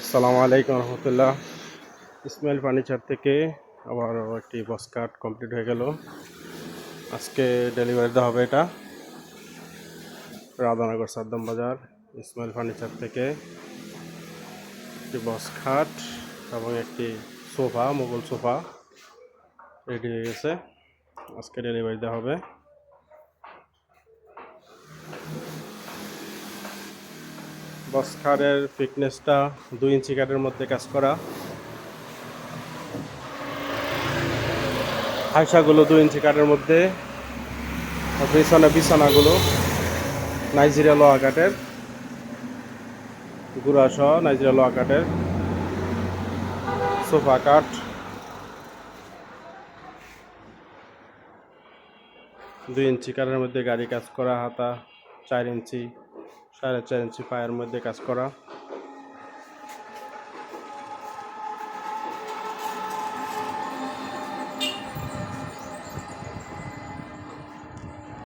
আসসালামু আলাইকুম রহমতুল্লাহ। ইসমাইল ফার্নিচার থেকে আবার একটি বক্স কাট কমপ্লিট হয়ে গেল। আজকে ডেলিভারি দেওয়া হবে। এটা রাধানগর সাদ্দাম বাজার ইসমাইল ফার্নিচার থেকে একটি বক্স খাট এবং একটি সোফা, মোগল সোফা রেডি হয়ে গেছে। আজকে ডেলিভারি দেওয়া হবে। বক্স খাটের ফিটনেসটা 2 ইঞ্চি কাঠের মধ্যে কাজ করা। হাইসাগুলো 2 ইঞ্চি কাঠের মধ্যে, বিছানাগুলো নাইজেরিয়া লোহা কাঠের, গুড়া সহ নাইজেরিয়া লোহা কাঠের। সোফা কাঠ 2 ইঞ্চি কাঠের মধ্যে গাড়ি কাজ করা। হাতা 4 ইঞ্চি, 4.5 ইঞ্চি পায়ের মধ্যে কাজ করা।